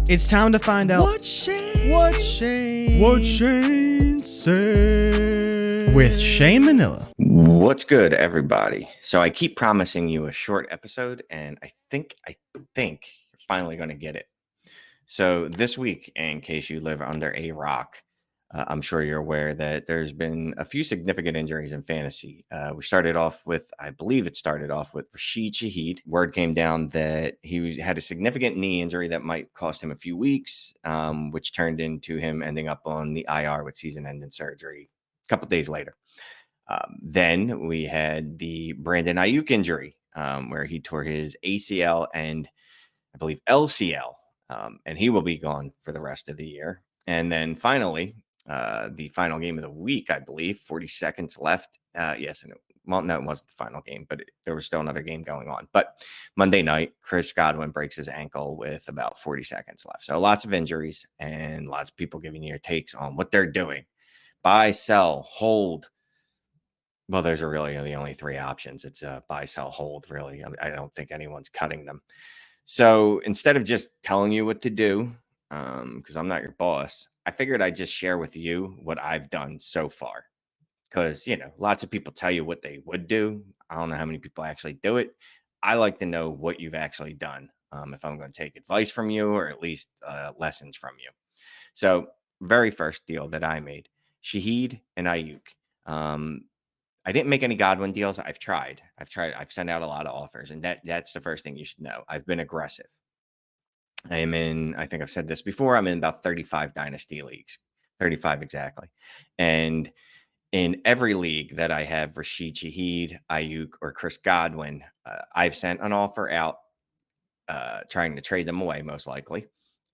It's time to find out What Shane said with Shane Manila. What's good, everybody? So I keep promising you a short episode, and I think you're finally going to get it. So this week, in case you live under a rock, I'm sure you're aware that there's been a few significant injuries in fantasy. I believe it started off with Rashid Shaheed. Word came down that he had a significant knee injury that might cost him a few weeks, which turned into him ending up on the IR with season-ending surgery a couple days later. Then we had the Brandon Aiyuk injury, where he tore his ACL and I believe LCL, and he will be gone for the rest of the year. And then finally, the final game of the week, I believe, 40 seconds left. No, it wasn't the final game, but there was still another game going on. But Monday night, Chris Godwin breaks his ankle with about 40 seconds left. So lots of injuries and lots of people giving you your takes on what they're doing. Buy, sell, hold. Well, there's really the only three options. It's a buy, sell, hold, really. I don't think anyone's cutting them. So instead of just telling you what to do, because I'm not your boss, I figured I'd just share with you what I've done so far. Because, lots of people tell you what they would do. I don't know how many people actually do it. I like to know what you've actually done, if I'm going to take advice from you or at least lessons from you. So very first deal that I made, Shaheed and Aiyuk. I didn't make any Godwin deals. I've tried. I've sent out a lot of offers, and that's the first thing you should know. I've been aggressive. I think I've said this before, I'm in about 35 Dynasty leagues, 35 exactly. And in every league that I have Rashid Shaheed, Aiyuk, or Chris Godwin, I've sent an offer out, trying to trade them away, most likely.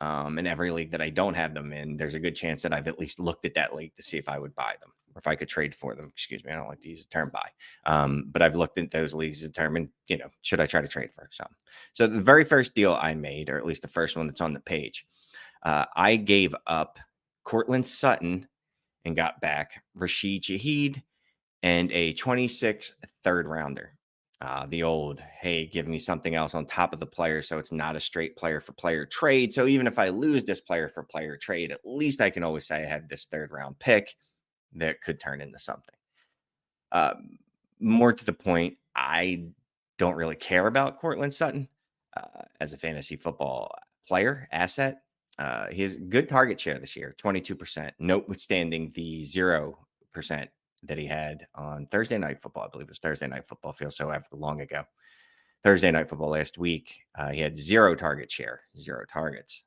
In every league that I don't have them in, there's a good chance that I've at least looked at that league to see if I would buy them or if I could trade for them. Excuse me. I don't like to use the term buy. But I've looked at those leagues to determine, should I try to trade for some? So the very first deal I made, or at least the first one that's on the page, I gave up Cortland Sutton and got back Rashid Shaheed and a 26th third rounder. The old, hey, give me something else on top of the player so it's not a straight player for player trade. So even if I lose this player for player trade, at least I can always say I have this third round pick that could turn into something. More to the point, I don't really care about Cortland Sutton as a fantasy football player asset. He has good target share this year, 22%, notwithstanding the 0% that he had on Thursday Night Football. I believe it was Thursday Night Football. Feels so long ago. Thursday Night Football last week, he had 0 target share, 0 targets.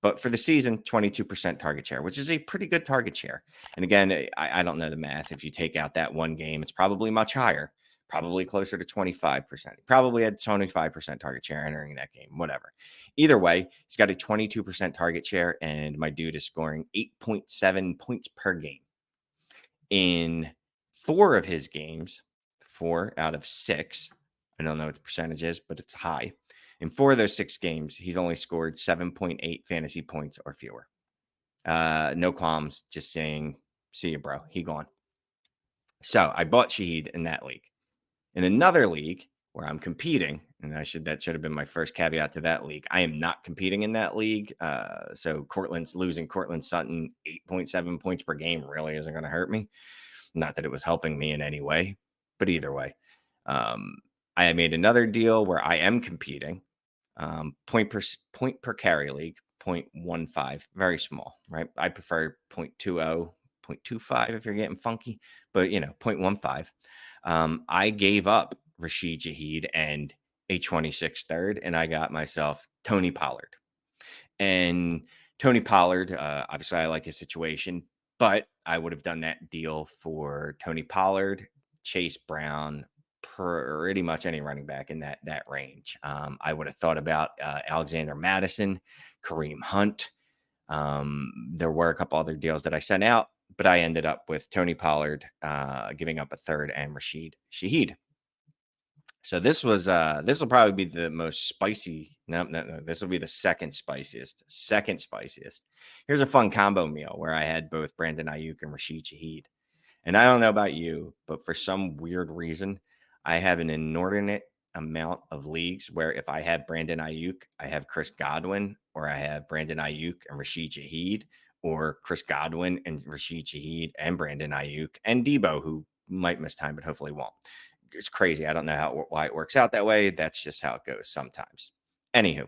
But for the season, 22% target share, which is a pretty good target share. And again, I don't know the math. If you take out that one game, it's probably much higher, probably closer to 25%. He probably had 25% target share entering that game, whatever. Either way, he's got a 22% target share, and my dude is scoring 8.7 points per game. In 4 of his games, 4 out of 6, I don't know what the percentage is, but it's high. In 4 of those 6 games, he's only scored 7.8 fantasy points or fewer. No qualms, just saying, see you, bro. He gone. So I bought Shaheed in that league. In another league where I'm competing, and that should have been my first caveat to that league, I am not competing in that league. So losing Cortland Sutton 8.7 points per game really isn't going to hurt me. Not that it was helping me in any way, but either way. I made another deal where I am competing. Point per carry league, 0.15, very small, right? I prefer 0.20, 0.25 if you're getting funky, but 0.15. I gave up Rashid Shaheed and a 26th third, and I got myself Tony Pollard. And Tony Pollard, obviously I like his situation, but I would have done that deal for Tony Pollard, Chase Brown, pretty much any running back in that range. I would have thought about Alexander Madison, Kareem Hunt. There were a couple other deals that I sent out, but I ended up with Tony Pollard, giving up a third, and Rashid Shaheed. So this will probably be the most spicy. No, this will be the second spiciest. Here's a fun combo meal where I had both Brandon Aiyuk and Rashid Shaheed. And I don't know about you, but for some weird reason, I have an inordinate amount of leagues where if I have Brandon Aiyuk, I have Chris Godwin or I have Brandon Aiyuk and Rashid Shaheed, or Chris Godwin and Rashid Shaheed and Brandon Aiyuk and Debo, who might miss time, but hopefully won't. It's crazy. I don't know why it works out that way. That's just how it goes sometimes. Anywho,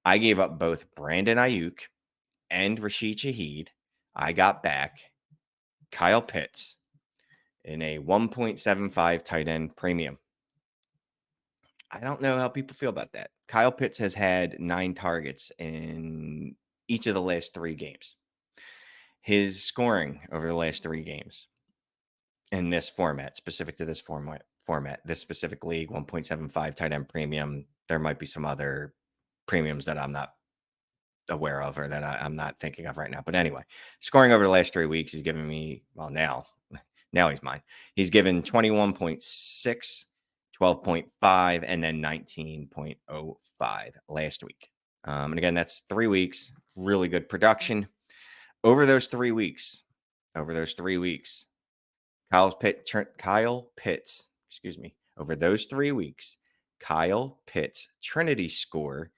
I gave up both Brandon Aiyuk and Rashid Shaheed. I got back Kyle Pitts in a 1.75 tight end premium. I don't know how people feel about that. Kyle Pitts has had 9 targets in each of the last 3 games. His scoring over the last 3 games in this format, specific to this format, this specific league, 1.75 tight end premium. There might be some other premiums that I'm not aware of or that I'm not thinking of right now. But anyway, scoring over the last 3 weeks, he's given me, well, now he's mine. He's given 21.6, 12.5, and then 19.05 last week. And again, that's 3 weeks, really good production. Over those 3 weeks, Kyle Pitts, over those 3 weeks, Kyle Pitts' Trinity score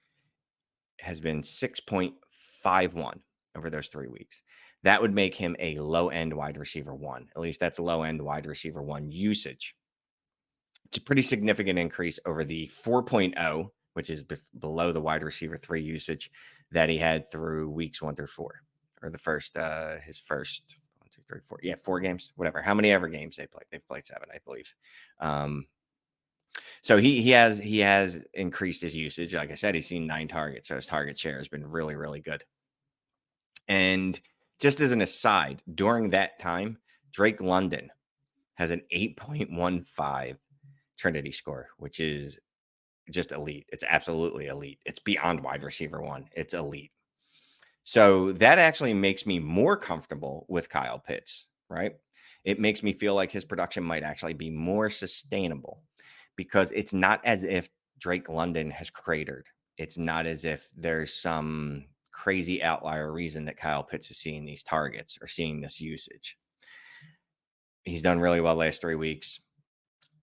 has been 6.51 over those 3 weeks. That would make him a low-end wide receiver 1. At least that's low-end wide receiver 1 usage. It's a pretty significant increase over the 4.0, which is below the wide receiver 3 usage that he had through weeks 1 through 4, or his first 1, 2, 3, 4, 4 games, whatever. How many ever games they played? They've played 7, I believe. So he has increased his usage. Like I said, he's seen 9 targets, so his target share has been really, really good. And just as an aside, during that time, Drake London has an 8.15 Trinity score, which is just elite. It's absolutely elite. It's beyond wide receiver 1. It's elite. So that actually makes me more comfortable with Kyle Pitts, right? It makes me feel like his production might actually be more sustainable because it's not as if Drake London has cratered. It's not as if there's some crazy outlier reason that Kyle Pitts is seeing these targets or seeing this usage. He's done really well last 3 weeks.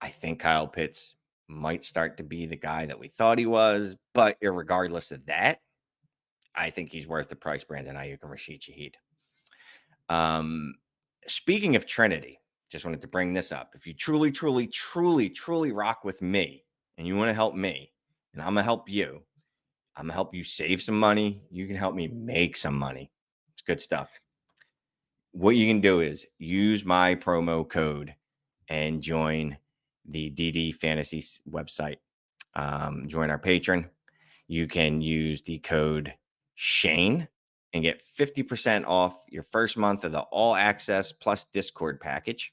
I think Kyle Pitts might start to be the guy that we thought he was, but irregardless of that, I think he's worth the price Brandon Aiyuk and Rashid Shaheed. Speaking of Trinity, just wanted to bring this up. If you truly, truly, truly, truly rock with me and you want to help me, and I'm going to help you, I'm going to help you save some money. You can help me make some money. It's good stuff. What you can do is use my promo code and join the DD Fantasy website. Join our patron. You can use the code Shane and get 50% off your first month of the all access plus Discord package.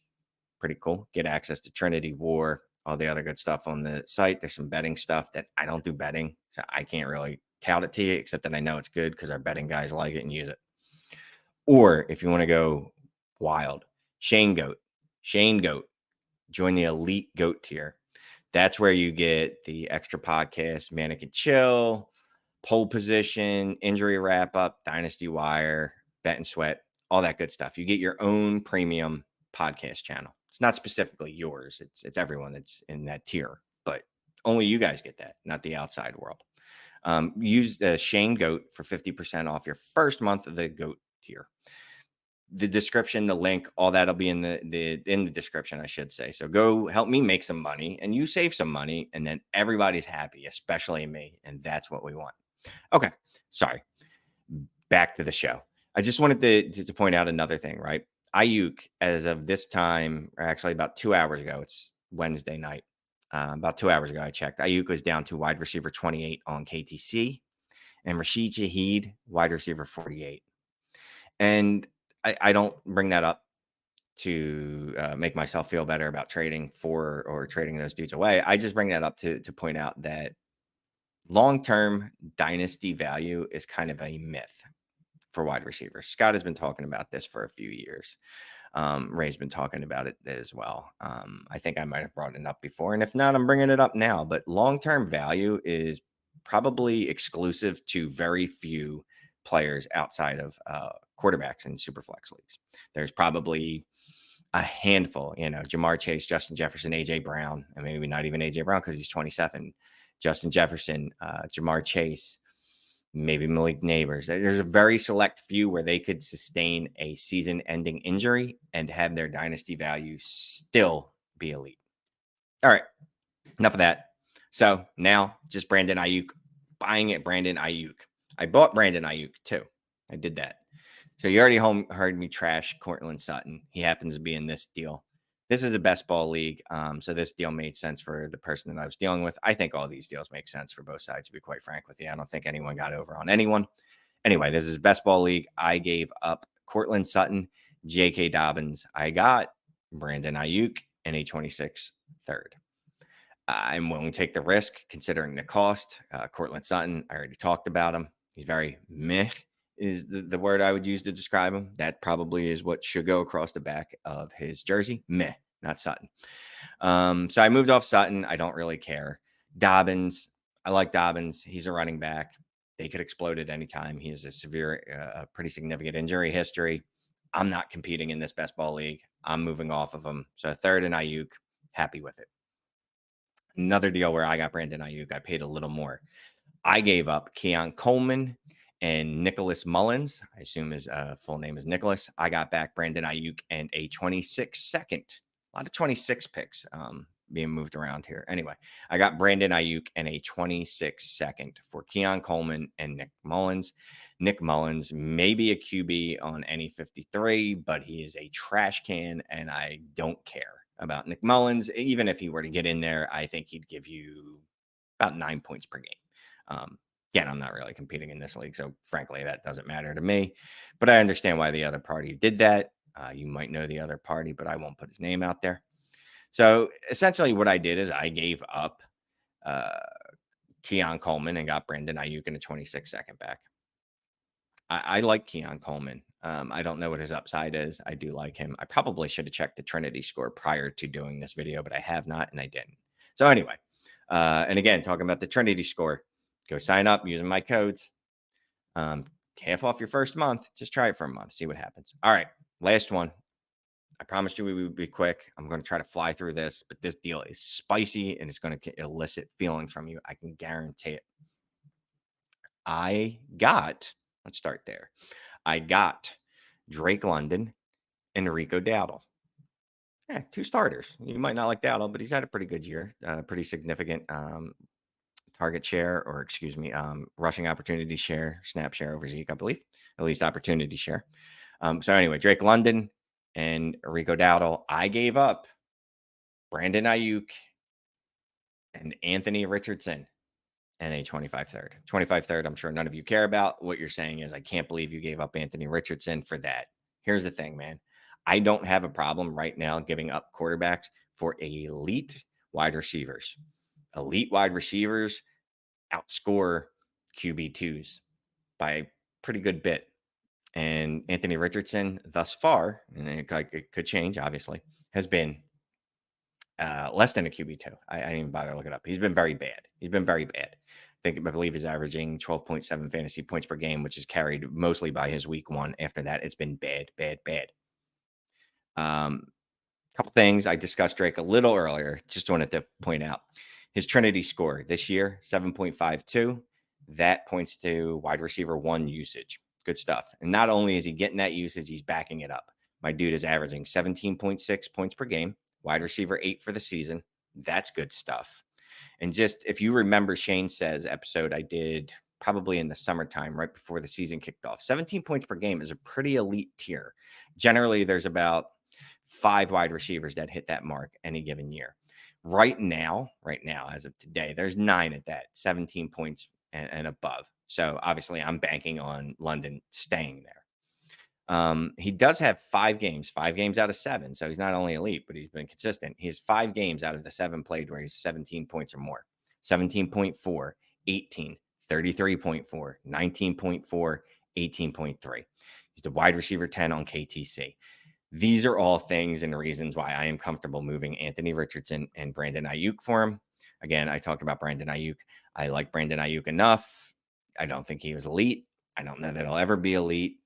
Pretty cool. Get access to Trinity War, all the other good stuff on the site. There's some betting stuff that I don't do betting, so I can't really tout it to you, except that I know it's good because our betting guys like it and use it. Or if you want to go wild, Shane Goat, join the elite goat tier. That's where you get the extra podcast, Mannequin Chill, pole position, injury wrap up, Dynasty Wire, Bet and Sweat, all that good stuff. You get your own premium podcast channel. It's not specifically yours. It's everyone that's in that tier, but only you guys get that, not the outside world. Use Shane Goat for 50% off your first month of the goat tier. The description, the link, all that'll be in the description, I should say. So go help me make some money and you save some money, and then everybody's happy, especially me. And that's what we want. Okay. Sorry. Back to the show. I just wanted to point out another thing, right? Aiyuk, as of this time, or actually about 2 hours ago, it's Wednesday night. About 2 hours ago, I checked. Aiyuk was down to wide receiver 28 on KTC, and Rashid Shaheed, wide receiver 48. And I don't bring that up to make myself feel better about trading for or trading those dudes away. I just bring that up to point out that long-term dynasty value is kind of a myth for wide receivers. Scott has been talking about this for a few years. Ray's been talking about it as well. I think I might have brought it up before, and if not, I'm bringing it up now. But long-term value is probably exclusive to very few players outside of quarterbacks in superflex leagues. There's probably a handful, Jamar Chase, Justin Jefferson, AJ Brown, and maybe not even AJ Brown because he's 27. Justin Jefferson, Jamar Chase, maybe Malik Neighbors. There's a very select few where they could sustain a season-ending injury and have their dynasty value still be elite. All right, enough of that. So now just Brandon Aiyuk, buying it Brandon Aiyuk. I bought Brandon Aiyuk too. I did that. So you already heard me trash Courtland Sutton. He happens to be in this deal. This is a best ball league. So this deal made sense for the person that I was dealing with. I think all these deals make sense for both sides, to be quite frank with you. I don't think anyone got over on anyone. Anyway, this is best ball league. I gave up Courtland Sutton, J.K. Dobbins. I got Brandon Aiyuk and a 26 third. I'm willing to take the risk considering the cost. Courtland Sutton, I already talked about him. He's very meh is the word I would use to describe him. That probably is what should go across the back of his jersey. Meh, not Sutton. So I moved off Sutton. I don't really care. Dobbins, I like Dobbins. He's a running back. They could explode at any time. He has a severe, pretty significant injury history. I'm not competing in this best ball league. I'm moving off of him. So third and Aiyuk, happy with it. Another deal where I got Brandon Aiyuk. I paid a little more. I gave up Keon Coleman and Nicholas Mullins. I assume his full name is Nicholas. I got back Brandon Aiyuk and a 26 second. A lot of 26 picks being moved around here. Anyway, I got Brandon Aiyuk and a 26 second for Keon Coleman and Nick Mullins. Nick Mullins may be a QB on any 53, but he is a trash can, and I don't care about Nick Mullins. Even if he were to get in there, I think he'd give you about 9 points per game. Again, I'm not really competing in this league, so frankly, that doesn't matter to me. But I understand why the other party did that. You might know the other party, but I won't put his name out there. So essentially what I did is I gave up Keon Coleman and got Brandon Aiyuk in a 26 second back. I like Keon Coleman. I don't know what his upside is. I do like him. I probably should have checked the Trinity score prior to doing this video, but I have not, and I didn't. So anyway, and again, talking about the Trinity score, go sign up using my codes. Half off your first month. Just try it for a month. See what happens. All right, last one. I promised you we would be quick. I'm going to try to fly through this, but this deal is spicy and it's going to elicit feelings from you. I can guarantee it. Let's start there. I got Drake London and Rico Dowdle. Yeah, 2 starters. You might not like Dowdle, but he's had a pretty good year. Pretty significant target share, or excuse me, rushing opportunity share, snap share over Zeke, I believe. At least opportunity share. So anyway, Drake London and Rico Dowdle. I gave up Brandon Aiyuk and Anthony Richardson and a 25 third. 25 third, I'm sure none of you care about. What you're saying is, I can't believe you gave up Anthony Richardson for that. Here's the thing, man. I don't have a problem right now giving up quarterbacks for elite wide receivers. Elite wide receivers outscore QB2s by a pretty good bit. And Anthony Richardson thus far, and it could change, obviously, has been less than a QB2. I didn't even bother to look it up. He's been very bad. I believe he's averaging 12.7 fantasy points per game, which is carried mostly by his week 1. After that, it's been bad. Couple things. I discussed Drake a little earlier. Just wanted to point out his Trinity score this year, 7.52. That points to wide receiver 1 usage. Good stuff. And not only is he getting that usage, he's backing it up. My dude is averaging 17.6 points per game, wide receiver 8 for the season. That's good stuff. And just, if you remember Shane Says episode I did probably in the summertime, right before the season kicked off, 17 points per game is a pretty elite tier. Generally, there's about 5 wide receivers that hit that mark any given year. Right now, as of today, there's 9 at that, 17 points and above. So obviously I'm banking on London staying there. He does have 5 games out of 7. So he's not only elite, but he's been consistent. He has 5 games out of the 7 played where he's 17 points or more. 17.4, 18, 33.4, 19.4, 18.3. He's the wide receiver 10 on KTC. These are all things and reasons why I am comfortable moving Anthony Richardson and Brandon Aiyuk for him. Again, I talked about Brandon Aiyuk. I like Brandon Aiyuk enough. I don't think he was elite. I don't know that he'll ever be elite.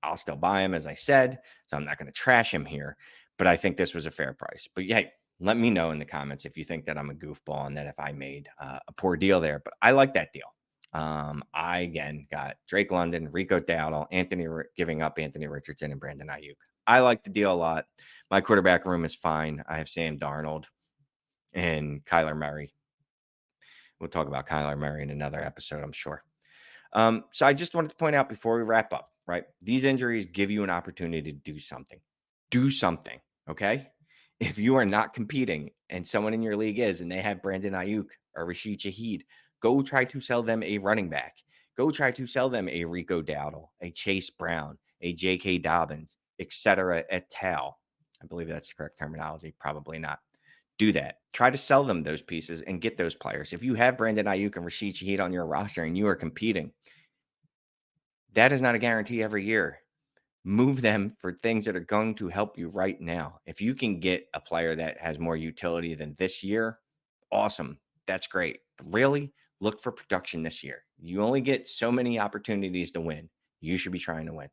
I'll still buy him, as I said, so I'm not going to trash him here. But I think this was a fair price. But hey, let me know in the comments if you think that I'm a goofball and that if I made a poor deal there. But I like that deal. I again got Drake London, Rico Dowdle, giving up Anthony Richardson, and Brandon Aiyuk. I like the deal a lot. My quarterback room is fine. I have Sam Darnold and Kyler Murray. We'll talk about Kyler Murray in another episode, I'm sure. So I just wanted to point out before we wrap up, right? These injuries give you an opportunity to do something. Do something, okay? If you are not competing and someone in your league is, and they have Brandon Aiyuk or Rashid Shaheed, go try to sell them a running back. Go try to sell them a Rico Dowdle, a Chase Brown, a J.K. Dobbins, etc. et al. I believe that's the correct terminology. Probably not. Do that. Try to sell them those pieces and get those players. If you have Brandon Aiyuk and Rashid Shaheed on your roster and you are competing, that is not a guarantee every year. Move them for things that are going to help you right now. If you can get a player that has more utility than this year, awesome. That's great. Really look for production this year. You only get so many opportunities to win. You should be trying to win.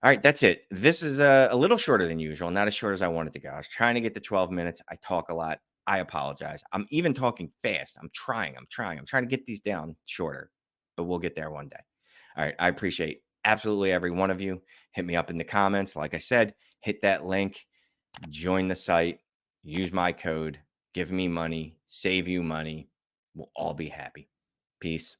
All right, that's it. This is a little shorter than usual, not as short as I wanted to go. I was trying to get to 12 minutes. I talk a lot. I apologize. I'm even talking fast. I'm trying to get these down shorter, but we'll get there one day. All right, I appreciate absolutely every one of you. Hit me up in the comments. Like I said, hit that link, join the site, use my code, give me money, save you money. We'll all be happy. Peace.